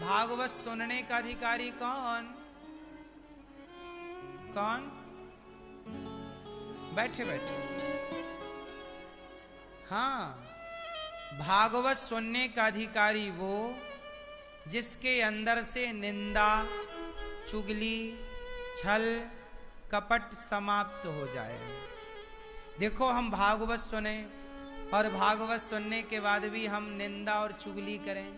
भागवत सुनने का अधिकारी कौन? कौन? बैठे बैठे। हाँ, भागवत सुनने का अधिकारी वो जिसके अंदर से निंदा, चुगली, छल, कपट समाप्त हो जाए। देखो, हम भागवत सुने और भागवत सुनने के बाद भी हम निंदा और चुगली करें,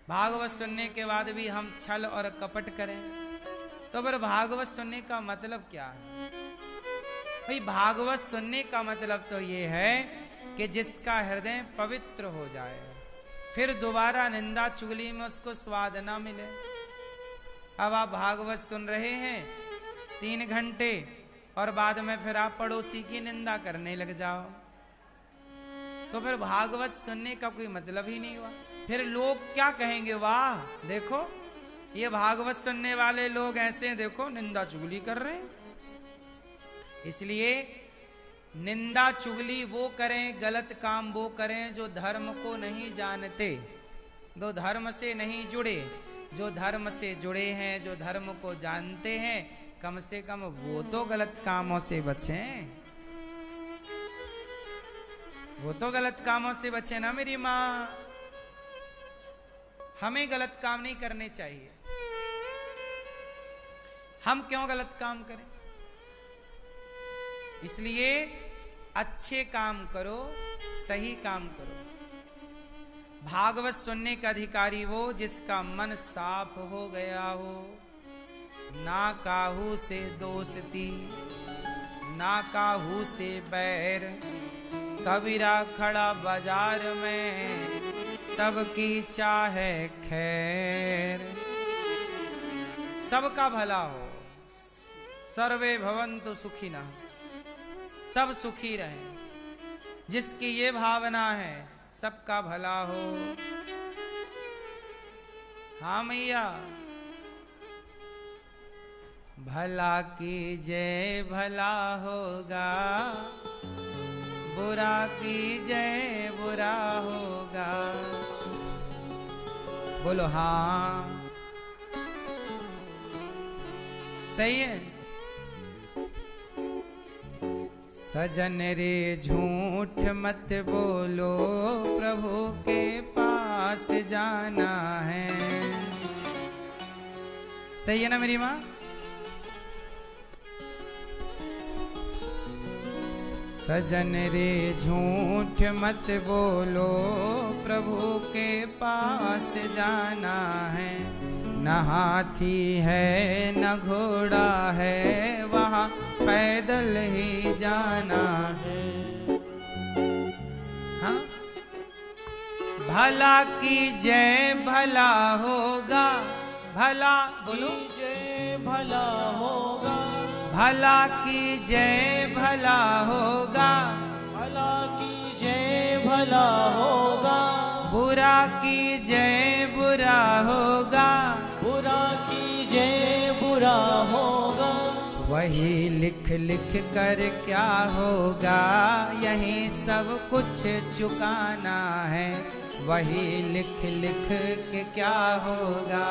भागवत सुनने के बाद भी हम छल और कपट करें, तो फिर भागवत सुनने का मतलब क्या है? भाई, भागवत सुनने का मतलब तो ये है कि जिसका हृदय पवित्र हो जाए, फिर दोबारा निंदा चुगली में उसको स्वाद ना मिले। अब आप भागवत सुन रहे हैं 3 घंटे और बाद में फिर आप पड़ोसी की निंदा करने लग जाओ, तो फिर भागवत सुनने का कोई मतलब ही नहीं हुआ। फिर लोग क्या कहेंगे? वाह, देखो ये भागवत सुनने वाले लोग ऐसे हैं, देखो निंदा चुगली कर रहे हैं। इसलिए निंदा चुगली वो करें, गलत काम वो करें जो धर्म को नहीं जानते, जो धर्म से नहीं जुड़े। जो धर्म से जुड़े हैं, जो धर्म को जानते हैं, कम से कम वो तो गलत कामों से बचें। वो तो गलत कामों से बचे ना मेरी माँ। हमें गलत काम नहीं करने चाहिए। हम क्यों गलत काम करें? इसलिए अच्छे काम करो, सही काम करो। भागवत सुनने का अधिकारी वो जिसका मन साफ हो गया हो, ना काहू से दोस्ती, ना काहू से बैर। कबीरा खड़ा बाजार में, सबकी चाहे खैर। सबका भला हो, सर्वे भवन्तु सुखिनः, सब सुखी रहें। जिसकी ये भावना है सबका भला हो। हाँ मैया, भला कीजिए भला होगा, बुरा कीजिए बुरा होगा। बोलो हाँ, सही है। सजन रे झूठ मत बोलो, प्रभु के पास जाना है। सही है ना मेरी माँ? सजन रे झूठ मत बोलो, प्रभु के पास जाना है। न हाथी है न घोड़ा है, वहाँ पैदल ही जाना है। हाँ, भला कीजिए भला होगा, भला बोलो जय भला होगा, भला कीजिए भला होगा, भला कीजिए भला होगा, बुरा कीजिए बुरा होगा, बुरा कीजिए बुरा होगा। वही लिख लिख कर क्या होगा, यही सब कुछ चुकाना है। वही लिख लिख के क्या होगा,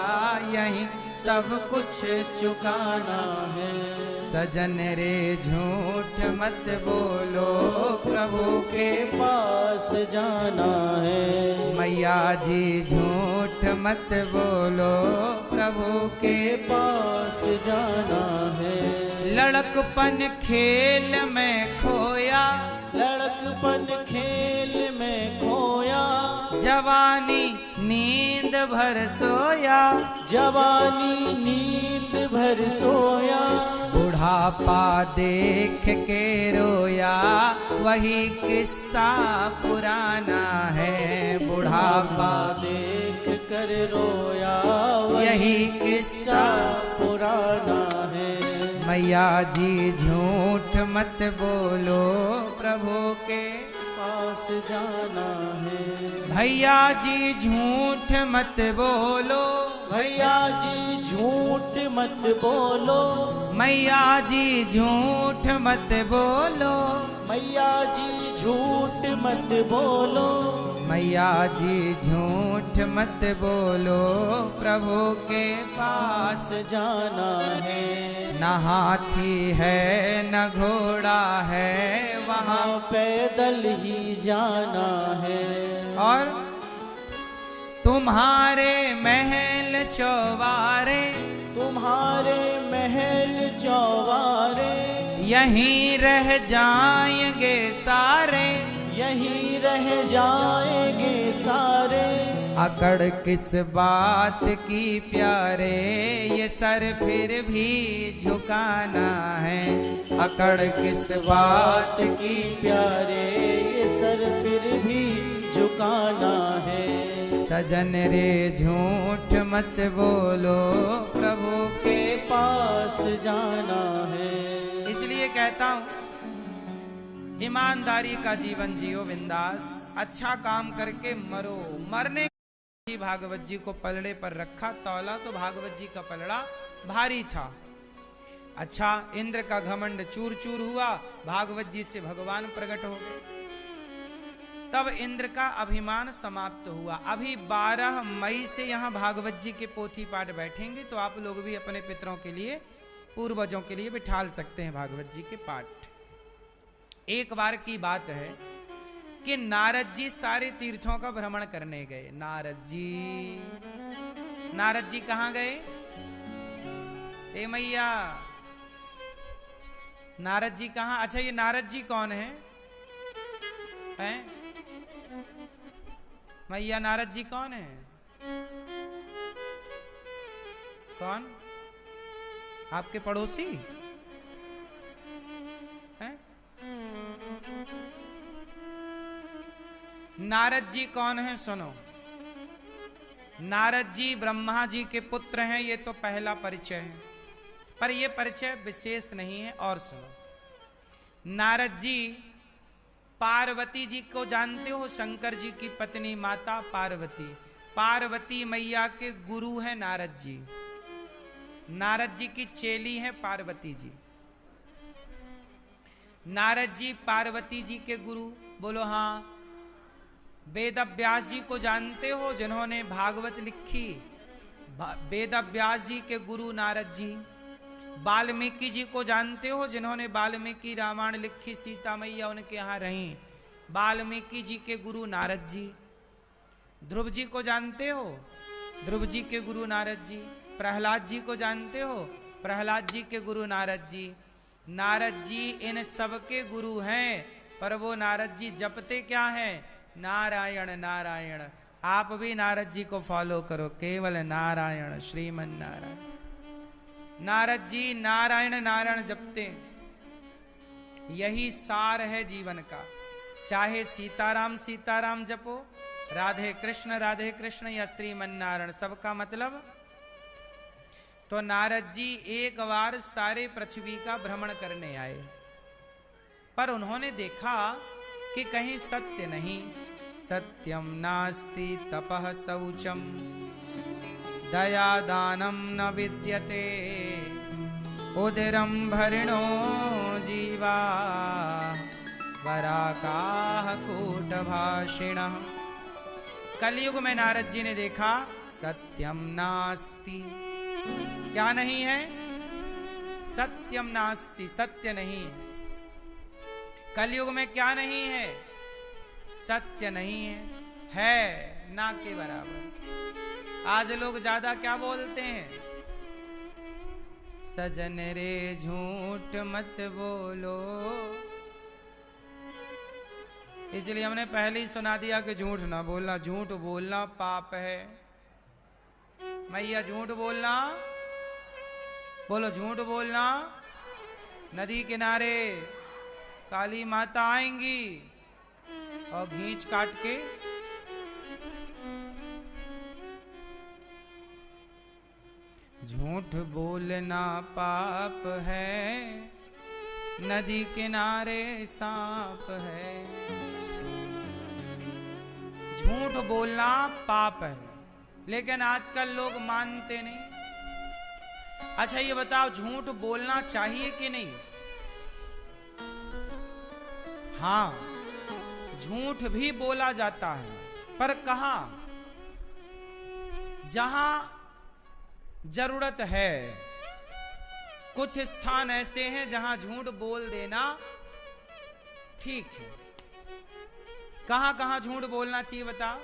यही सब कुछ चुकाना है। सजन रे झूठ मत बोलो, प्रभु के पास जाना है। मैया जी झूठ मत बोलो, प्रभु के पास जाना है। लड़कपन खेल में खोया, लड़कपन खेल में खोया, जवानी नींद भर सोया, जवानी नींद भर सोया। बुढ़ापा देख के रोया, वही किस्सा पुराना है। बुढ़ापा देख कर रोया, यही किस्सा पुराना है। मैया जी झूठ मत बोलो, प्रभु के पास जाना है। भैया जी झूठ मत बोलो, भैया जी झूठ मत बोलो, मैया जी झूठ मत बोलो, मैया जी झूठ मत बोलो। मैया जी झूठ मत बोलो, प्रभु के पास पास जाना है, न हाथी है न घोड़ा है वहाँ, वहाँ पैदल ही जाना है। और तुम्हारे महल चौबारे, तुम्हारे महल चौबारे, यहीं रह जाएंगे सारे, यहीं रह जाएंगे सारे। अकड़ किस बात की प्यारे, ये सर फिर भी झुकाना है, अकड़ किस बात की प्यारे, ये सर फिर भी झुकाना है। सजन रे झूठ मत बोलो, प्रभु के पास जाना है। इसलिए कहता हूं, ईमानदारी का जीवन जियो बिंदास, अच्छा काम करके मरो। मरने के भागवत जी को पलड़े पर रखा, तौला तो भागवत जी का पलड़ा भारी था। अच्छा, इंद्र का घमंड चूर चूर हुआ, भागवत जी से भगवान प्रकट हो गए, तब इंद्र का अभिमान समाप्त हुआ। अभी 12 मई से यहाँ भागवत जी के पोथी पाठ बैठेंगे, तो आप लोग भी अपने पितरों के लिए, पूर्वजों के लिए बिठाल सकते हैं भागवत जी के पाठ। एक बार की बात है कि नारद जी सारे तीर्थों का भ्रमण करने गए। नारद जी कहां गए? ए मैया, नारद जी कहां? अच्छा, ये नारद जी कौन है? हैं? मैया, नारद जी कौन है? कौन? आपके पड़ोसी हैं? नारद जी कौन है? सुनो, नारद जी ब्रह्मा जी के पुत्र हैं, ये तो पहला परिचय है, पर यह परिचय विशेष नहीं है। और सुनो, नारद जी पार्वती जी को जानते हो? शंकर जी की पत्नी माता पार्वती, पार्वती मैया के गुरु हैं नारद जी। नारद जी की चेली है पार्वती जी। नारद जी पार्वती जी के गुरु, बोलो हाँ। वेद व्यास जी को जानते हो, जिन्होंने भागवत लिखी? वेद व्यास जी के गुरु नारद जी। वाल्मीकि जी को जानते हो, जिन्होंने वाल्मीकि रामायण लिखी, सीता मैया उनके यहाँ रही, वाल्मीकि जी के गुरु नारद जी। ध्रुव जी को जानते हो? ध्रुव जी के गुरु नारद जी। प्रहलाद जी को जानते हो? प्रहलाद जी के गुरु नारद जी। नारद जी इन सब के गुरु हैं, पर वो नारद जी जपते क्या हैं? नारायण नारायण। आप भी नारद जी को फॉलो करो, केवल नारायण, श्रीमन नारायण। नारद जी नारायण नारायण जपते, यही सार है जीवन का। चाहे सीताराम सीताराम जपो, राधे कृष्ण या श्रीमन नारायण, सबका मतलब। तो नारद जी एक बार सारे पृथ्वी का भ्रमण करने आए, पर उन्होंने देखा कि कहीं सत्य नहीं। सत्यम नास्ति तपः शौचम, दया दानम न विद्यते, उदरम भरिणो जीवा, वराकाः कूटभाषिणः। कलयुग में नारद जी ने देखा सत्यम नास्ति, क्या नहीं है? सत्यम नास्ति, सत्य नहीं। कलयुग में क्या नहीं है? सत्य नहीं है ना के बराबर। आज लोग ज्यादा क्या बोलते हैं? सजन रे झूठ मत बोलो। इसलिए हमने पहले ही सुना दिया कि झूठ ना बोलना, झूठ बोलना पाप है। मैया झूठ बोलना, बोलो झूठ बोलना। नदी किनारे काली माता आएंगी और घींच काट के झूठ बोलना पाप है, नदी किनारे सांप है। झूठ बोलना पाप है, लेकिन आजकल लोग मानते नहीं। अच्छा ये बताओ, झूठ बोलना चाहिए कि नहीं? हाँ, झूठ भी बोला जाता है, पर कहां जहां जरूरत है, कुछ स्थान ऐसे हैं जहां झूठ बोल देना ठीक है। कहां कहां झूठ बोलना चाहिए बताओ?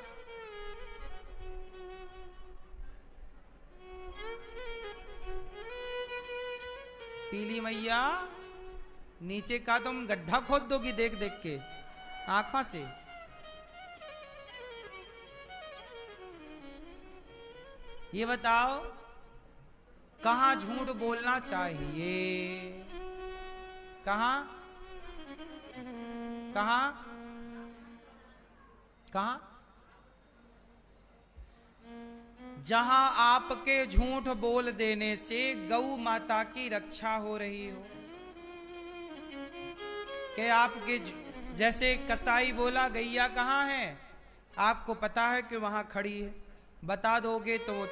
पीली मैया नीचे का तुम गड्ढा खोद दोगी देख देख के आंखों से। ये बताओ कहां झूठ बोलना चाहिए? कहां कहां कहां? जहां आपके झूठ बोल देने से गौ माता की रक्षा हो रही हो। कि आपके जैसे कसाई बोला गैया कहां है, आपको पता है कि वहां खड़ी है, बता दोगे तो वो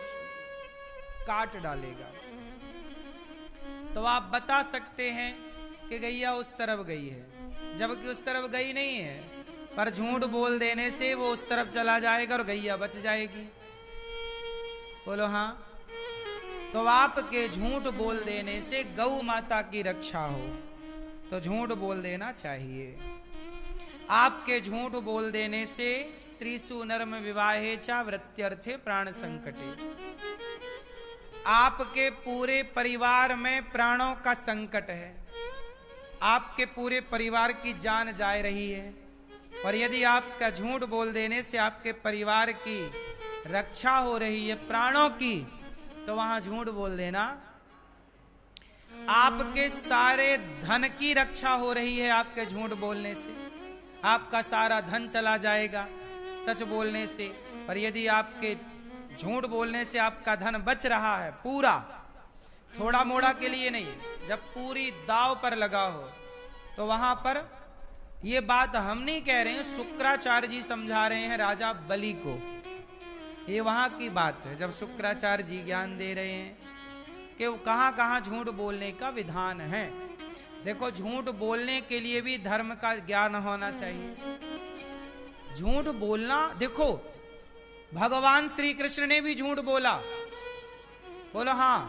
काट डालेगा। तो आप बता सकते हैं कि गैया उस तरफ गई है, जबकि उस तरफ गई नहीं है, पर झूठ बोल देने से वो उस तरफ चला जाएगा और गैया बच जाएगी। बोलो हाँ। तो आपके झूठ बोल देने से गौ माता की रक्षा हो तो झूठ बोल देना चाहिए। आपके झूठ बोल देने से स्त्रीसु नर्म विवाहे चा वृत्यर्थे प्राण संकटे, आपके पूरे परिवार में प्राणों का संकट है, आपके पूरे परिवार की जान जा रही है। और यदि आपका झूठ बोल देने से आपके परिवार की रक्षा हो रही है, प्राणों की, तो वहां झूठ बोल देना। आपके सारे धन की रक्षा हो रही है आपके झूठ बोलने से, आपका सारा धन चला जाएगा सच बोलने से। पर यदि आपके झूठ बोलने से आपका धन बच रहा है पूरा, थोड़ा मोड़ा के लिए नहीं, जब पूरी दाव पर लगा हो, तो वहां पर ये बात हम नहीं कह रहे हैं, शुक्राचार्य जी समझा रहे हैं राजा बलि को। ये वहां की बात है, जब शुक्राचार्य जी ज्ञान दे रहे हैं कि कहां कहां झूठ बोलने का विधान है। देखो झूठ बोलने के लिए भी धर्म का ज्ञान होना चाहिए। झूठ बोलना, देखो भगवान श्री कृष्ण ने भी झूठ बोला। बोलो हाँ।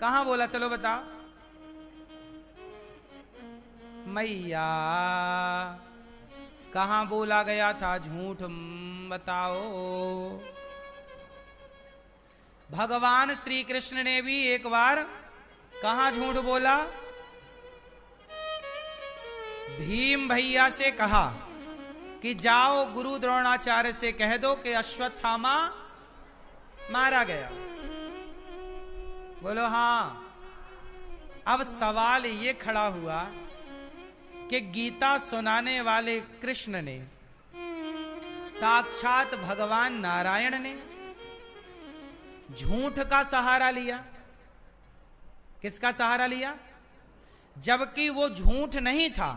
कहां बोला चलो बताओ? मैया कहां बोला गया था झूठ, बताओ। भगवान श्री कृष्ण ने भी एक बार कहां झूठ बोला? भीम भैया से कहा कि जाओ गुरु द्रोणाचार्य से कह दो कि अश्वत्थामा मारा गया। बोलो हाँ। अब सवाल ये खड़ा हुआ कि गीता सुनाने वाले कृष्ण ने, साक्षात भगवान नारायण ने झूठ का सहारा लिया। किसका सहारा लिया? जबकि वो झूठ नहीं था।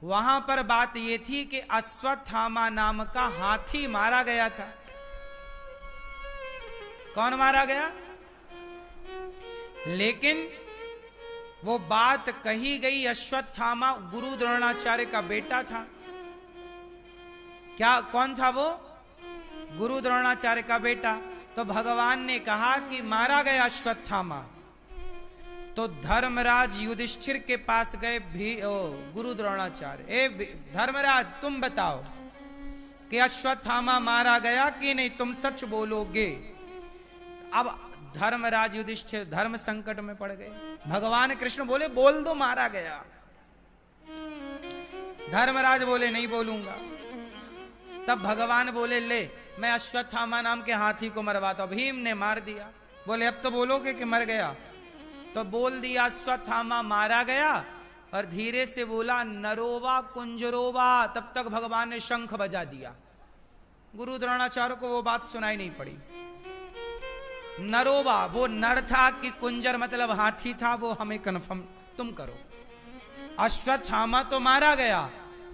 वहां पर बात ये थी कि अश्वत्थामा नाम का हाथी मारा गया था। कौन मारा गया? लेकिन वो बात कही गई, अश्वत्थामा गुरु द्रोणाचार्य का बेटा था। क्या कौन था वो? गुरु द्रोणाचार्य का बेटा। तो भगवान ने कहा कि मारा गया अश्वत्थामा। तो धर्मराज युधिष्ठिर के पास गए गुरु द्रोणाचार्य, धर्मराज तुम बताओ कि अश्वत्थामा मारा गया कि नहीं, तुम सच बोलोगे। अब धर्मराज युधिष्ठिर धर्म संकट में पड़ गए। भगवान कृष्ण बोले बोल दो मारा गया। धर्मराज बोले नहीं बोलूंगा। तब भगवान बोले ले मैं अश्वत्थामा नाम के हाथी को मरवाता हूं। भीम ने मार दिया। बोले अब तो बोलोगे कि मर गया। तो बोल दिया अश्वत्थामा मारा गया, और धीरे से बोला नरोवा कुंजरोवा। तब तक भगवान ने शंख बजा दिया। गुरु द्रोणाचार्य को वो बात सुनाई नहीं पड़ी। नरोवा वो नर था कि कुंजर मतलब हाथी था, वो हमें कन्फर्म तुम करो। अश्वत्थामा तो मारा गया,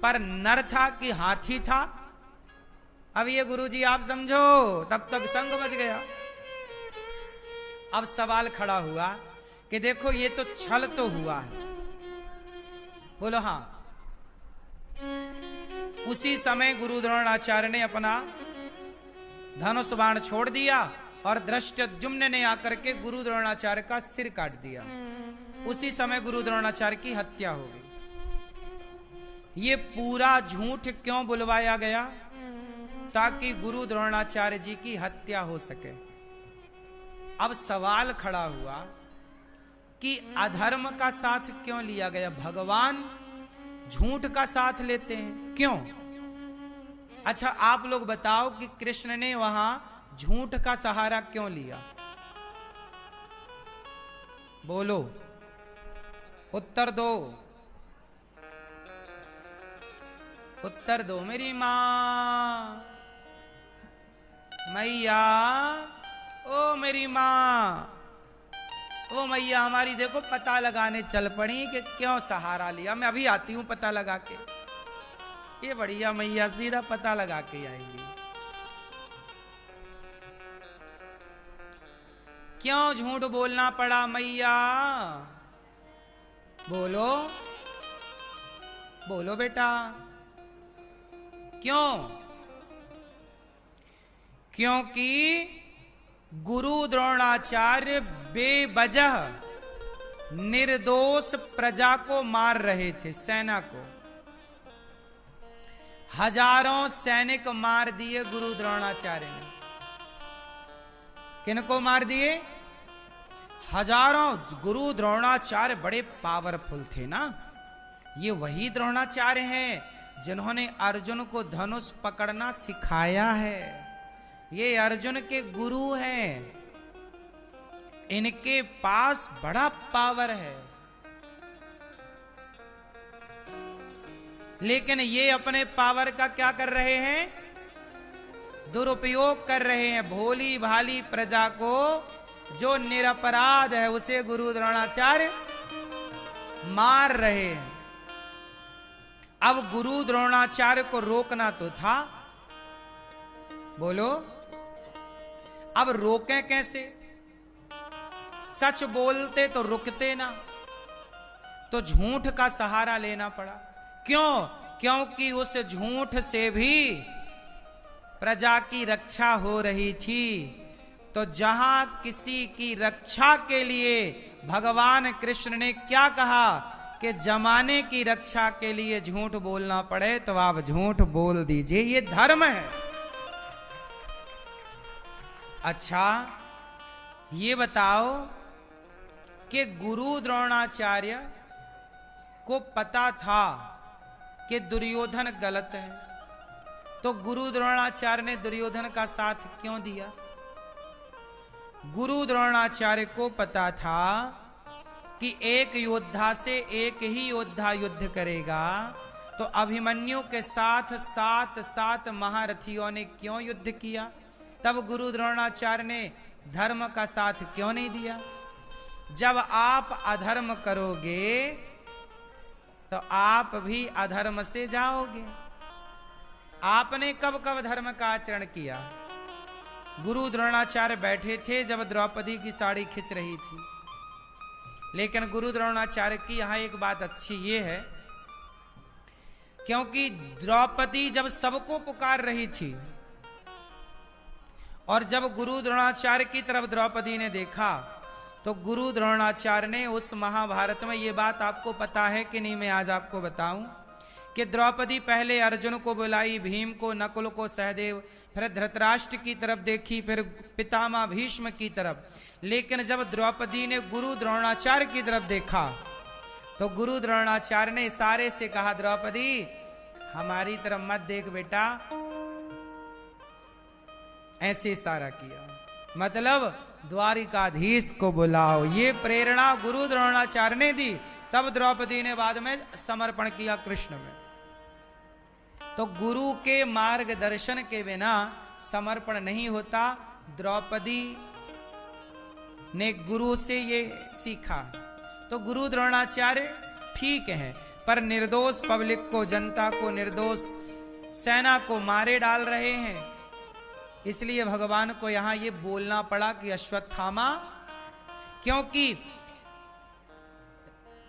पर नर था कि हाथी था, अब ये गुरुजी आप समझो। तब तक संग बच गया। अब सवाल खड़ा हुआ कि देखो ये तो छल तो हुआ है। बोलो हाँ। उसी समय गुरु द्रोणाचार्य ने अपना धनुष बाण छोड़ दिया और धृष्टद्युम्न ने आकर के गुरु द्रोणाचार्य का सिर काट दिया। उसी समय गुरु द्रोणाचार्य की हत्या हो गई। ये पूरा झूठ क्यों बुलवाया गया? ताकि गुरु द्रोणाचार्य जी की हत्या हो सके। अब सवाल खड़ा हुआ कि अधर्म का साथ क्यों लिया गया? भगवान झूठ का साथ लेते हैं, क्यों? अच्छा, आप लोग बताओ कि कृष्ण ने वहां झूठ का सहारा क्यों लिया? बोलो, उत्तर दो, उत्तर दो मेरी मां, मैया, ओ मेरी मां, ओ मैया हमारी देखो पता लगाने चल पड़ी कि क्यों सहारा लिया। मैं अभी आती हूं पता लगा के। ये बढ़िया मैया सीधा पता लगा के आएंगी। क्यों झूठ बोलना पड़ा मैया? बोलो, बोलो बेटा, क्यों? क्योंकि गुरु द्रोणाचार्य बेवजह निर्दोष प्रजा को मार रहे थे, सेना को। हजारों सैनिक मार दिए गुरु द्रोणाचार्य ने। किनको मार दिए? हजारों। गुरु द्रोणाचार्य बड़े पावरफुल थे ना। ये वही द्रोणाचार्य हैं जिन्होंने अर्जुन को धनुष पकड़ना सिखाया है। ये अर्जुन के गुरु हैं। इनके पास बड़ा पावर है। लेकिन ये अपने पावर का क्या कर रहे हैं? दुरुपयोग कर रहे हैं। भोली भाली प्रजा को, जो निरपराध है, उसे गुरु द्रोणाचार्य मार रहे हैं। अब गुरु द्रोणाचार्य को रोकना तो था। बोलो, अब रोकें कैसे? सच बोलते तो रुकते ना, तो झूठ का सहारा लेना पड़ा। क्यों? क्योंकि उस झूठ से भी प्रजा की रक्षा हो रही थी। तो जहां किसी की रक्षा के लिए भगवान कृष्ण ने क्या कहा कि जमाने की रक्षा के लिए झूठ बोलना पड़े, तो आप झूठ बोल दीजिए, ये धर्म है। अच्छा, ये बताओ कि गुरु द्रोणाचार्य को पता था कि दुर्योधन गलत है, तो गुरु द्रोणाचार्य ने दुर्योधन का साथ क्यों दिया? गुरु द्रोणाचार्य को पता था कि एक योद्धा से एक ही योद्धा युद्ध करेगा, तो अभिमन्यु के साथ सात सात महारथियों ने क्यों युद्ध किया? तब गुरु द्रोणाचार्य ने धर्म का साथ क्यों नहीं दिया? जब आप अधर्म करोगे तो आप भी अधर्म से जाओगे। आपने कब कब धर्म का आचरण किया? गुरु द्रोणाचार्य बैठे थे जब द्रौपदी की साड़ी खिंच रही थी। लेकिन गुरु द्रोणाचार्य की यहां एक बात अच्छी ये है, क्योंकि द्रौपदी जब सबको पुकार रही थी और जब गुरु द्रोणाचार्य की तरफ द्रौपदी ने देखा, तो गुरु द्रोणाचार्य ने उस महाभारत में, ये बात आपको पता है कि नहीं, मैं आज आपको बताऊं कि द्रौपदी पहले अर्जुन को बुलाई, भीम को, नकुल को, सहदेव, फिर धृतराष्ट्र की तरफ देखी, फिर पितामह भीष्म की तरफ। लेकिन जब द्रौपदी ने गुरु द्रोणाचार्य की तरफ देखा, तो गुरु द्रोणाचार्य ने इशारे से कहा, द्रौपदी हमारी तरफ मत देख बेटा। ऐसे इशारा किया, मतलब द्वारिकाधीश को बुलाओ। ये प्रेरणा गुरु द्रोणाचार्य ने दी। तब द्रौपदी ने बाद में समर्पण किया कृष्ण में। तो गुरु के मार्गदर्शन के बिना समर्पण नहीं होता। द्रौपदी ने गुरु से ये सीखा। तो गुरु द्रोणाचार्य ठीक है, पर निर्दोष पब्लिक को, जनता को, निर्दोष सेना को मारे डाल रहे हैं। इसलिए भगवान को यहां ये बोलना पड़ा कि अश्वत्थामा, क्योंकि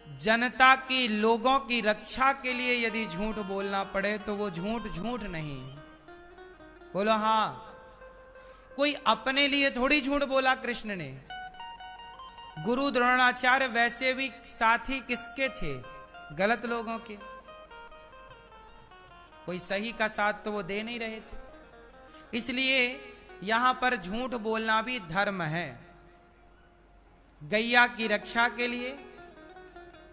जनता की, लोगों की रक्षा के लिए यदि झूठ बोलना पड़े तो वो झूठ झूठ नहीं है। बोलो हां। कोई अपने लिए थोड़ी झूठ बोला कृष्ण ने। गुरु द्रोणाचार्य वैसे भी साथी किसके थे? गलत लोगों के। कोई सही का साथ तो वो दे नहीं रहे थे। इसलिए यहां पर झूठ बोलना भी धर्म है। गैया की रक्षा के लिए,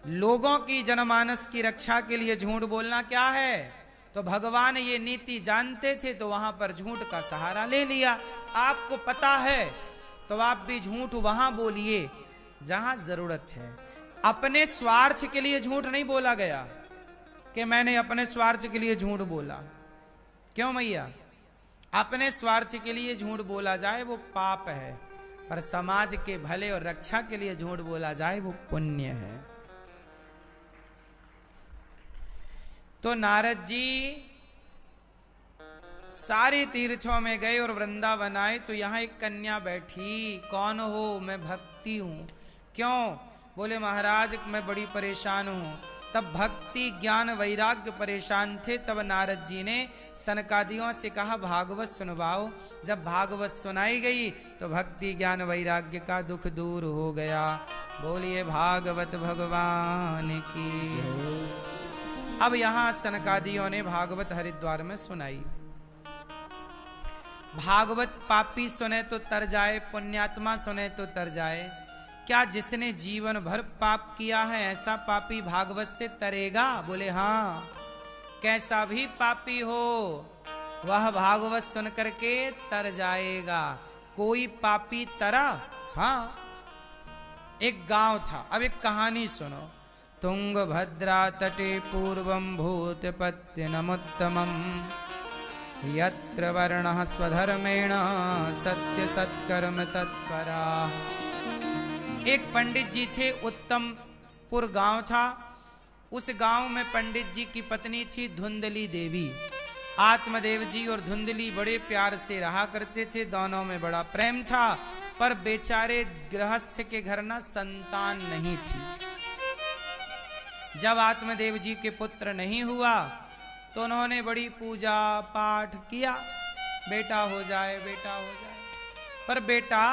लोगों की, जनमानस की रक्षा के लिए झूठ बोलना क्या है? तो भगवान ये नीति जानते थे तो वहां पर झूठ का सहारा ले लिया। आपको पता है तो आप भी झूठ वहां बोलिए जहां जरूरत है। अपने स्वार्थ के लिए झूठ नहीं बोला गया कि मैंने अपने स्वार्थ के लिए झूठ बोला। क्यों मैया? अपने स्वार्थ के लिए झूठ बोला जाए वो पाप है, पर समाज के भले और रक्षा के लिए झूठ बोला जाए वो पुण्य है। तो नारद जी सारे तीर्थों में गए और वृंदावन आए तो यहां एक कन्या बैठी। कौन हो? मैं भक्ति हूं। क्यों? बोले महाराज मैं बड़ी परेशान हूं। तब भक्ति, ज्ञान, वैराग्य परेशान थे। तब नारद जी ने सनकादियों से कहा भागवत सुनवाओ। जब भागवत सुनाई गई तो भक्ति, ज्ञान, वैराग्य का दुख दूर हो गया। बोलिए भागवत भगवान की। अब यहां सनकादियों ने भागवत हरिद्वार में सुनाई। भागवत पापी सुने तो तर जाए, पुण्यात्मा सुने तो तर जाए। क्या जिसने जीवन भर पाप किया है ऐसा पापी भागवत से तरेगा? बोले हां। कैसा भी पापी हो वह भागवत सुन करके तर जाएगा। कोई पापी तरा? हां। एक गांव था। अब एक कहानी सुनो। तुंगभद्रा तटे पूर्वं भूतपत्यनमुत्तमम् यत्र वर्णः स्वधर्मेण सत्य सत्कर्म तत्परा। एक पंडित जी थे। उत्तमपुर गांव था। उस गांव में पंडित जी की पत्नी थी धुंधली देवी। आत्मदेव जी और धुंधली बड़े प्यार से रहा करते थे। दोनों में बड़ा प्रेम था। पर बेचारे गृहस्थ के घर ना संतान नहीं थी। जब आत्मदेव जी के पुत्र नहीं हुआ तो उन्होंने बड़ी पूजा पाठ किया, बेटा हो जाए, बेटा हो जाए, पर बेटा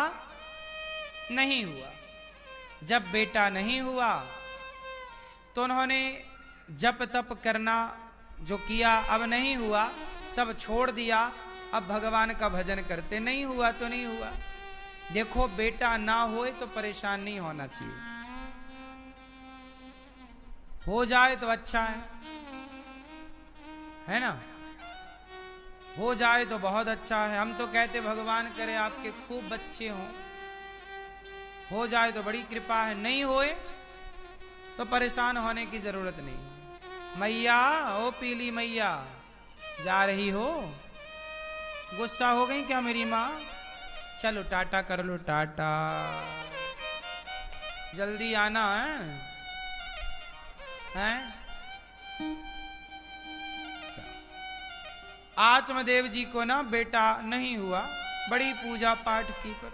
नहीं हुआ। जब बेटा नहीं हुआ तो उन्होंने जप तप करना जो किया, अब नहीं हुआ, सब छोड़ दिया। अब भगवान का भजन करते। नहीं हुआ तो नहीं हुआ। देखो बेटा ना होए तो परेशान नहीं होना चाहिए, हो जाए तो अच्छा है ना? हो जाए तो बहुत अच्छा है। हम तो कहते भगवान करे आपके खूब बच्चे हों, हो जाए तो बड़ी कृपा है। नहीं होए तो परेशान होने की जरूरत नहीं। मैया, ओ पीली मैया, जा रही हो? गुस्सा हो गई क्या मेरी माँ? चलो टाटा कर लो, टाटा, जल्दी आना है? आत्मदेव जी को ना बेटा नहीं हुआ, बड़ी पूजा पाठ की, पर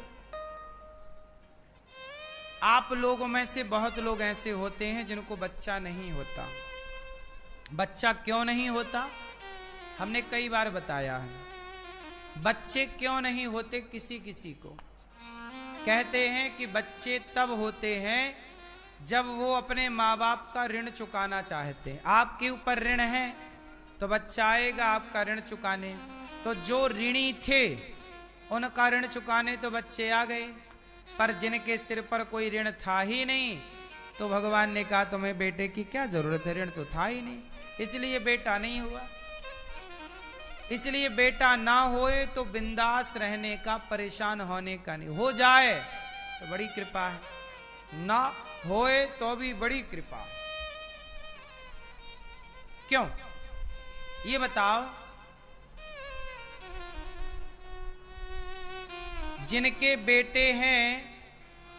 आप लोगों में से बहुत लोग ऐसे होते हैं जिनको बच्चा नहीं होता। बच्चा क्यों नहीं होता? हमने कई बार बताया है। बच्चे क्यों नहीं होते किसी किसी को? कहते हैं कि बच्चे तब होते हैं जब वो अपने माँ बाप का ऋण चुकाना चाहते हैं। आपके ऊपर ऋण है तो बच्चा आएगा आपका ऋण चुकाने। तो जो ऋणी थे उनका ऋण चुकाने तो बच्चे आ गए, पर जिनके सिर पर कोई ऋण था ही नहीं तो भगवान ने कहा तुम्हें बेटे की क्या जरूरत है, ऋण तो था ही नहीं, इसलिए बेटा नहीं हुआ। इसलिए बेटा ना होए तो बिंदास रहने का, परेशान होने का नहीं। हो जाए तो बड़ी कृपा है, ना होए तो भी बड़ी कृपा। क्यों ये बताओ? जिनके बेटे हैं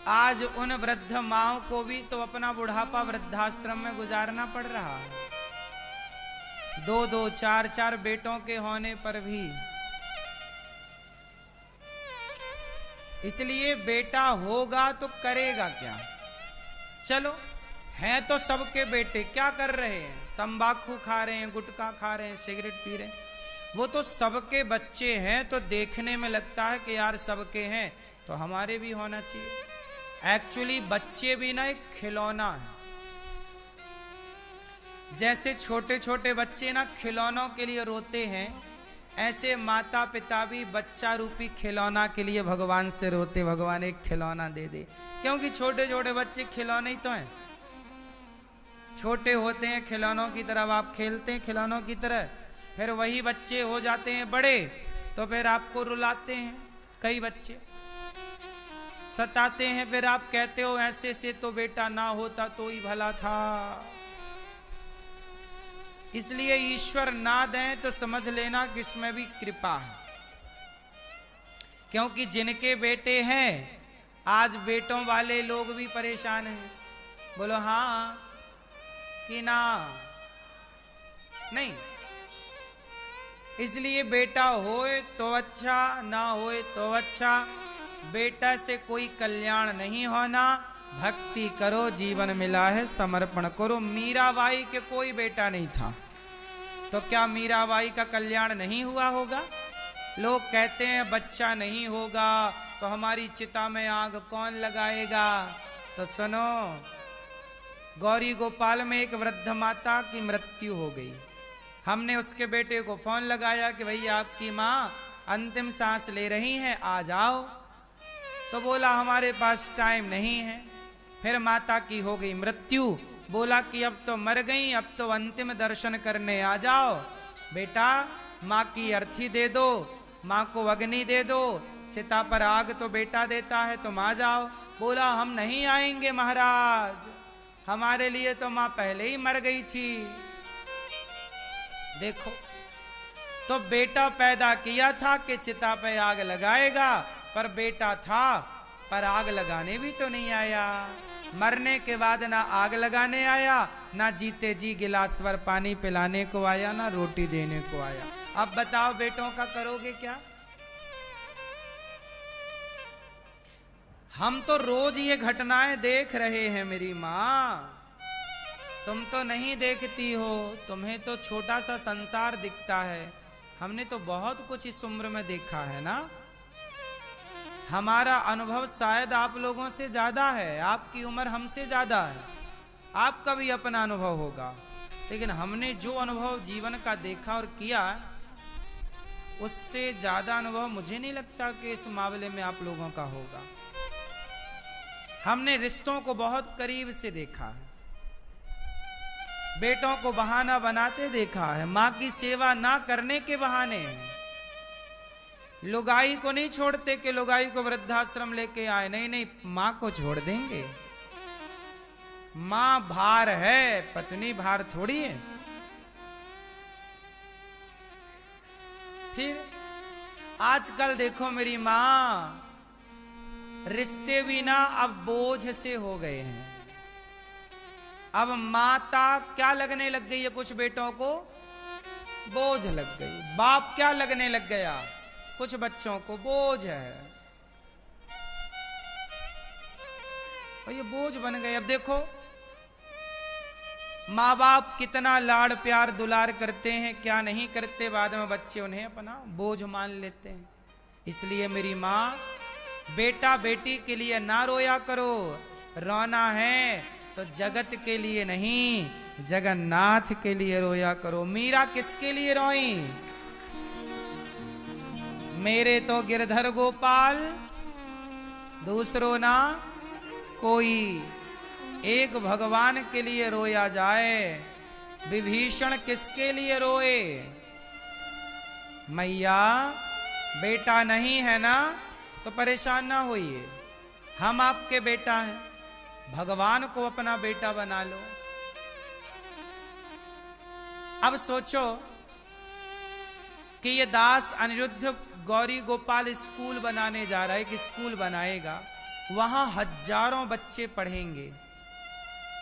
आज उन वृद्ध माओ को भी तो अपना बुढ़ापा वृद्धाश्रम में गुजारना पड़ रहा है। 2-2 4-4 बेटों के होने पर भी। इसलिए बेटा होगा तो करेगा क्या? चलो हैं तो सबके बेटे, क्या कर रहे हैं? तंबाकू खा रहे हैं, गुटखा खा रहे हैं, सिगरेट पी रहे हैं। वो तो सबके बच्चे हैं, तो देखने में लगता है कि यार सबके हैं तो हमारे भी होना चाहिए। एक्चुअली बच्चे भी ना एक खिलौना है। जैसे छोटे छोटे बच्चे ना खिलौनों के लिए रोते हैं, ऐसे माता पिता भी बच्चा रूपी खिलौना के लिए भगवान से रोते, भगवान एक खिलौना दे दे। क्योंकि छोटे छोटे बच्चे खिलौने ही तो हैं। छोटे होते हैं खिलौनों की तरह, आप खेलते हैं खिलौनों की तरह, फिर वही बच्चे हो जाते हैं बड़े, तो फिर आपको रुलाते हैं। कई बच्चे सताते हैं, फिर आप कहते हो ऐसे से तो बेटा ना होता तो ही भला था। इसलिए ईश्वर ना दें तो समझ लेना कि इसमें भी कृपा है। क्योंकि जिनके बेटे हैं, आज बेटों वाले लोग भी परेशान हैं। बोलो हाँ कि ना? नहीं। इसलिए बेटा होए तो अच्छा, ना होए तो अच्छा। बेटा से कोई कल्याण नहीं होना। भक्ति करो, जीवन मिला है समर्पण करो। मीराबाई के कोई बेटा नहीं था, तो क्या मीराबाई का कल्याण नहीं हुआ होगा? लोग कहते हैं बच्चा नहीं होगा तो हमारी चिता में आग कौन लगाएगा। तो सुनो, गौरी गोपाल में एक वृद्ध माता की मृत्यु हो गई। हमने उसके बेटे को फोन लगाया कि भैया आपकी माँ अंतिम सांस ले रही हैं, आ जाओ। तो बोला हमारे पास टाइम नहीं है। फिर माता की हो गई मृत्यु, बोला कि अब तो मर गई, अब तो अंतिम दर्शन करने आ जाओ। बेटा माँ की अर्थी दे दो, माँ को अग्नि दे दो, चिता पर आग तो बेटा देता है, तुम आ जाओ। बोला हम नहीं आएंगे महाराज, हमारे लिए तो माँ पहले ही मर गई थी। देखो, तो बेटा पैदा किया था कि चिता पे आग लगाएगा, पर बेटा था पर आग लगाने भी तो नहीं आया। मरने के बाद ना आग लगाने आया, ना जीते जी गिलास भर पानी पिलाने को आया, ना रोटी देने को आया। अब बताओ बेटों का करोगे क्या? हम तो रोज ये घटनाएं देख रहे हैं मेरी माँ, तुम तो नहीं देखती हो, तुम्हें तो छोटा सा संसार दिखता है। हमने तो बहुत कुछ इस उम्र में देखा है ना। हमारा अनुभव शायद आप लोगों से ज्यादा है, आपकी उम्र हमसे ज्यादा है, आपका भी अपना अनुभव होगा, लेकिन हमने जो अनुभव जीवन का देखा और किया, उससे ज्यादा अनुभव मुझे नहीं लगता कि इस मामले में आप लोगों का होगा। हमने रिश्तों को बहुत करीब से देखा है, बेटों को बहाना बनाते देखा है, माँ की सेवा ना करने के बहाने। लुगाई को नहीं छोड़ते कि लुगाई को वृद्धाश्रम लेके आए, नहीं नहीं, माँ को छोड़ देंगे। माँ भार है, पत्नी भार थोड़ी है। फिर आजकल देखो मेरी माँ, रिश्ते भी ना अब बोझ से हो गए हैं। अब माता क्या लगने लग गई है, कुछ बेटों को बोझ लग गई। बाप क्या लगने लग गया, कुछ बच्चों को बोझ है, और ये बोझ बन गए। अब देखो माँ बाप कितना लाड़ प्यार दुलार करते हैं, क्या नहीं करते, बाद में बच्चे उन्हें अपना बोझ मान लेते हैं। इसलिए मेरी माँ, बेटा बेटी के लिए ना रोया करो। रोना है तो जगत के लिए नहीं, जगन्नाथ के लिए रोया करो। मीरा किसके लिए रोई? मेरे तो गिरधर गोपाल, दूसरो ना कोई। एक भगवान के लिए रोया जाए, विभीषण किसके लिए रोए? मैया बेटा नहीं है ना तो परेशान ना होइए, हम आपके बेटा हैं, भगवान को अपना बेटा बना लो। अब सोचो कि ये दास अनिरुद्ध गौरी गोपाल स्कूल बनाने जा रहा है, कि स्कूल बनाएगा, वहां हजारों बच्चे पढ़ेंगे,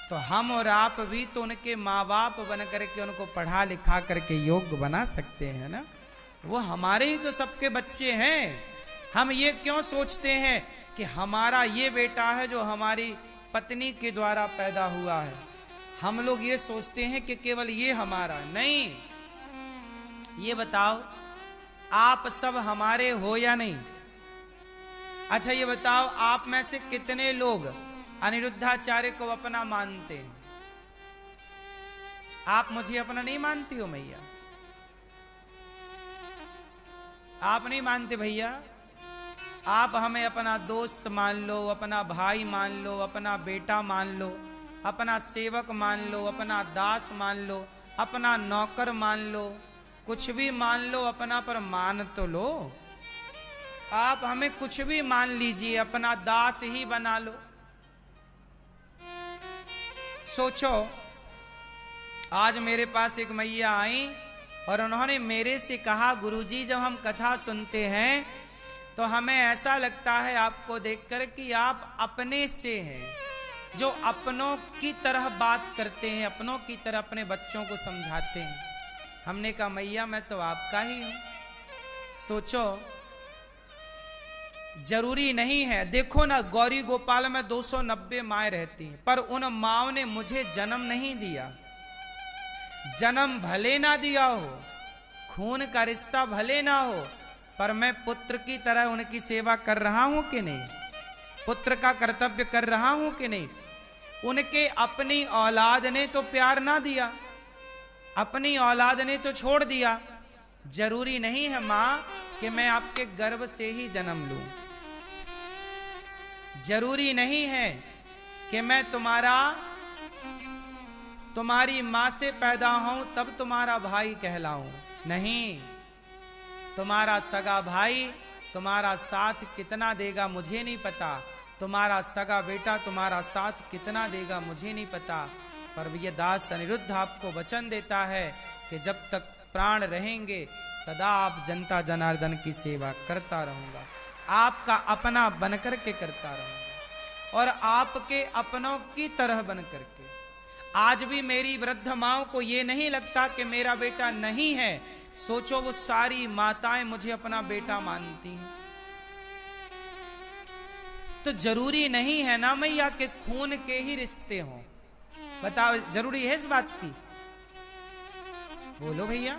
तो हम और आप भी तो उनके माँ बाप बन करके उनको पढ़ा लिखा करके योग्य बना सकते हैं ना। वो हमारे ही तो सबके बच्चे हैं। हम ये क्यों सोचते हैं कि हमारा ये बेटा है जो हमारी पत्नी के द्वारा पैदा हुआ है। हम लोग ये सोचते हैं कि केवल ये हमारा नहीं। ये बताओ आप सब हमारे हो या नहीं? अच्छा ये बताओ आप में से कितने लोग अनिरुद्धाचार्य को अपना मानते हैं? आप मुझे अपना नहीं मानती हो मैया? आप नहीं मानते भैया? आप हमें अपना दोस्त मान लो, अपना भाई मान लो, अपना बेटा मान लो, अपना सेवक मान लो, अपना दास मान लो, अपना नौकर मान लो, कुछ भी मान लो अपना, पर मान तो लो। आप हमें कुछ भी मान लीजिए, अपना दास ही बना लो। सोचो आज मेरे पास एक मैया आई और उन्होंने मेरे से कहा, गुरुजी जब हम कथा सुनते हैं तो हमें ऐसा लगता है आपको देखकर कि आप अपने से हैं, जो अपनों की तरह बात करते हैं, अपनों की तरह अपने बच्चों को समझाते हैं। हमने कहा मैया मैं तो आपका ही हूं। सोचो जरूरी नहीं है, देखो ना गौरी गोपाल में 290 माएँ रहती हैं, पर उन माओं ने मुझे जन्म नहीं दिया। जन्म भले ना दिया हो, खून का रिश्ता भले ना हो, पर मैं पुत्र की तरह उनकी सेवा कर रहा हूं कि नहीं? पुत्र का कर्तव्य कर रहा हूं कि नहीं? उनके अपनी औलाद ने तो प्यार ना दिया, अपनी औलाद ने तो छोड़ दिया। जरूरी नहीं है मां कि मैं आपके गर्भ से ही जन्म लूं। जरूरी नहीं है कि मैं तुम्हारी मां से पैदा हूं तब तुम्हारा भाई कहलाऊं। नहीं, तुम्हारा सगा भाई तुम्हारा साथ कितना देगा मुझे नहीं पता, तुम्हारा सगा बेटा तुम्हारा साथ कितना देगा मुझे नहीं पता, पर ये दास अनिरुद्ध आपको वचन देता है कि जब तक प्राण रहेंगे सदा आप जनता जनार्दन की सेवा करता रहूंगा, आपका अपना बनकर के करता रहूंगा और आपके अपनों की तरह बनकर के। आज भी मेरी वृद्ध माओं को ये नहीं लगता कि मेरा बेटा नहीं है। सोचो वो सारी माताएं मुझे अपना बेटा मानती हैं। तो जरूरी नहीं है ना मैया कि खून के ही रिश्ते हों। बताओ जरूरी है इस बात की? बोलो भैया।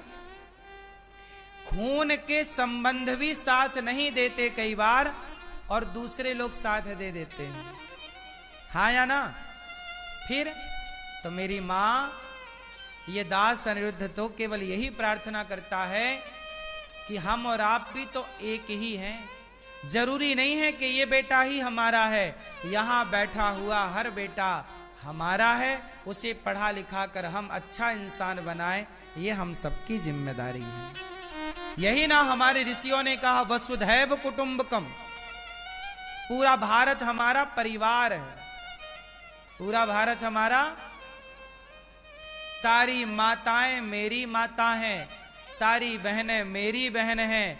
खून के संबंध भी साथ नहीं देते कई बार, और दूसरे लोग साथ दे देते हैं, हाँ या ना? फिर तो मेरी मां ये दास अनिरुद्ध तो केवल यही प्रार्थना करता है कि हम और आप भी तो एक ही हैं। जरूरी नहीं है कि ये बेटा ही हमारा है, यहां बैठा हुआ हर बेटा हमारा है। उसे पढ़ा लिखा कर हम अच्छा इंसान बनाएं, ये हम सबकी जिम्मेदारी है। यही ना हमारे ऋषियों ने कहा, वसुधैव कुटुंबकम। पूरा भारत हमारा परिवार है, पूरा भारत हमारा। सारी माताएं मेरी माता हैं, सारी बहनें मेरी बहन हैं,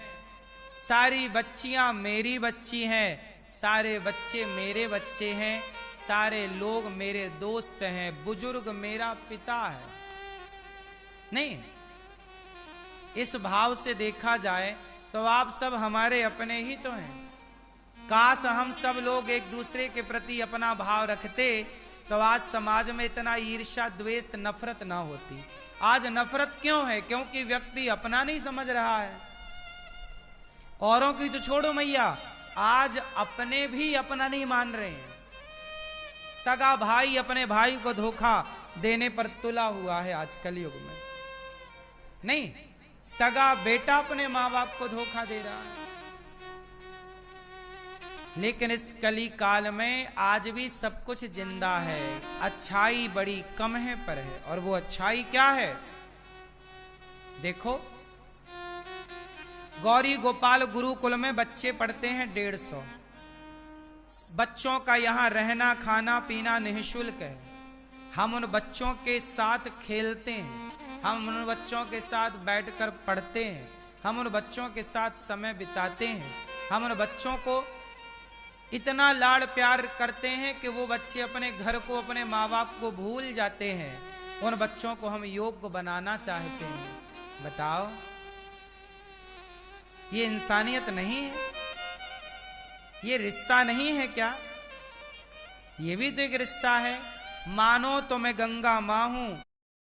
सारी बच्चियां मेरी बच्ची हैं, सारे बच्चे मेरे बच्चे हैं, सारे लोग मेरे दोस्त हैं, बुजुर्ग मेरा पिता है। नहीं, इस भाव से देखा जाए तो आप सब हमारे अपने ही तो हैं। काश हम सब लोग एक दूसरे के प्रति अपना भाव रखते तो आज समाज में इतना ईर्ष्या द्वेष नफरत ना होती। आज नफरत क्यों है? क्योंकि व्यक्ति अपना नहीं समझ रहा है। औरों की तो छोड़ो मैया, आज अपने भी अपना नहीं मान रहे हैं। सगा भाई अपने भाई को धोखा देने पर तुला हुआ है आज कलयुग में। नहीं, सगा बेटा अपने मां बाप को धोखा दे रहा है। लेकिन इस कली काल में आज भी सब कुछ जिंदा है। अच्छाई बड़ी कम है पर है, और वो अच्छाई क्या है? देखो, गौरी गोपाल गुरुकुल में बच्चे पढ़ते हैं 150। बच्चों का यहाँ रहना खाना पीना निःशुल्क है। हम उन बच्चों के साथ खेलते हैं, हम उन बच्चों के साथ बैठकर पढ़ते हैं, हम उन बच्चों के साथ समय बिताते हैं, हम उन बच्चों को इतना लाड़ प्यार करते हैं कि वो बच्चे अपने घर को अपने माँ बाप को भूल जाते हैं। उन बच्चों को हम योग्य बनाना चाहते हैं। बताओ, ये इंसानियत नहीं है? ये रिश्ता नहीं है क्या? ये भी तो एक रिश्ता है। मानो तो मैं गंगा माँ हूं।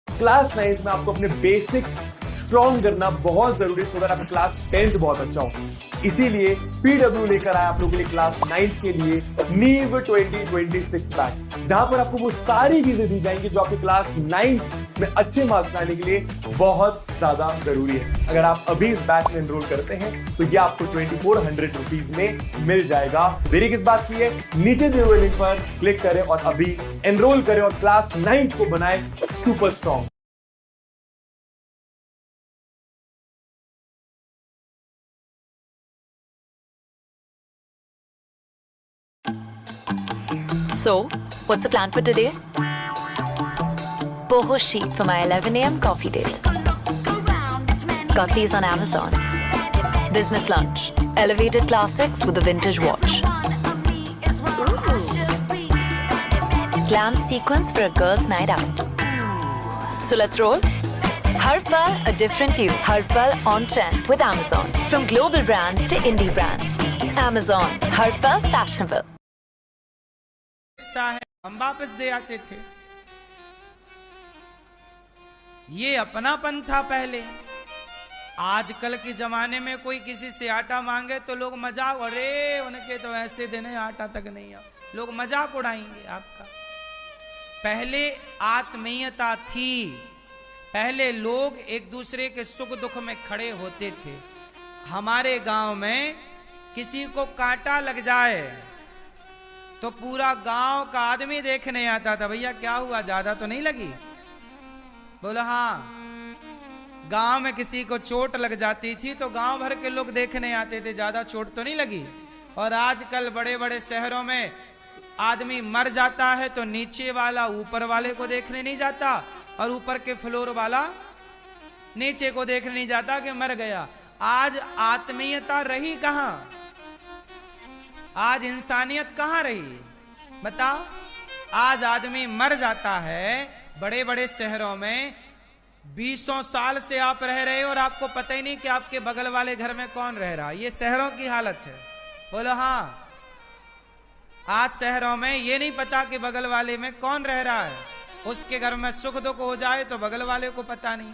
क्लास 9 में आपको अपने बेसिक्स स्ट्रॉन्ग करना बहुत जरूरी है, सो दैट आपका क्लास 10 बहुत अच्छा हो। इसीलिए पीडब्ल्यू लेकर आया आप लोगों के लिए क्लास 9 के लिए नीव 2026 बैच, जहां पर आपको वो सारी चीजें दी जाएंगी जो आपके क्लास 9 में अच्छे मार्क्स लाने के लिए बहुत ज्यादा जरूरी है। अगर आप अभी इस बैच में एनरोल करते हैं तो ये आपको 2400 रुपीज में मिल जाएगा। देरी किस बात की है, नीचे दिए हुए लिंक पर क्लिक करें और अभी एनरोल करें और क्लास 9 को बनाए super strong. So, what's the plan for today? Boho sheet for my 11 a.m. coffee date. Got these on Amazon. Business lunch. Elevated classics with a vintage watch. Glam sequence for a girl's night out. So let's roll. Har pal a different you. Har pal on trend with Amazon. From global brands to indie brands. Amazon. Har pal fashionable. रिश्ता है, हम वापस दे आते थे। ये अपनापन था पहले। आजकल के जमाने में कोई किसी से आटा मांगे तो लोग मजाक, अरे उनके तो ऐसे देने आटा तक नहीं है, लोग मजाक उड़ाएंगे आपका। पहले आत्मीयता थी, पहले लोग एक दूसरे के सुख दुख में खड़े होते थे। हमारे गांव में किसी को कांटा लग जाए तो पूरा गांव का आदमी देखने आता था, भैया क्या हुआ, ज्यादा तो नहीं लगी? बोला हाँ। गांव में किसी को चोट लग जाती थी तो गांव भर के लोग देखने आते थे, ज्यादा चोट तो नहीं लगी। और आजकल बड़े बड़े शहरों में आदमी मर जाता है तो नीचे वाला ऊपर वाले को देखने नहीं जाता और ऊपर के फ्लोर वाला नीचे को देखने नहीं जाता कि मर गया। आज आत्मीयता रही कहां? आज इंसानियत कहां रही बताओ? आज आदमी मर जाता है। बड़े बड़े शहरों में 20 साल से आप रह रहे हो और आपको पता ही नहीं कि आपके बगल वाले घर में कौन रह रहा। ये शहरों की हालत है। बोलो हाँ। आज शहरों में ये नहीं पता कि बगल वाले में कौन रह रहा है। उसके घर में सुख दुख हो जाए तो बगल वाले को पता नहीं।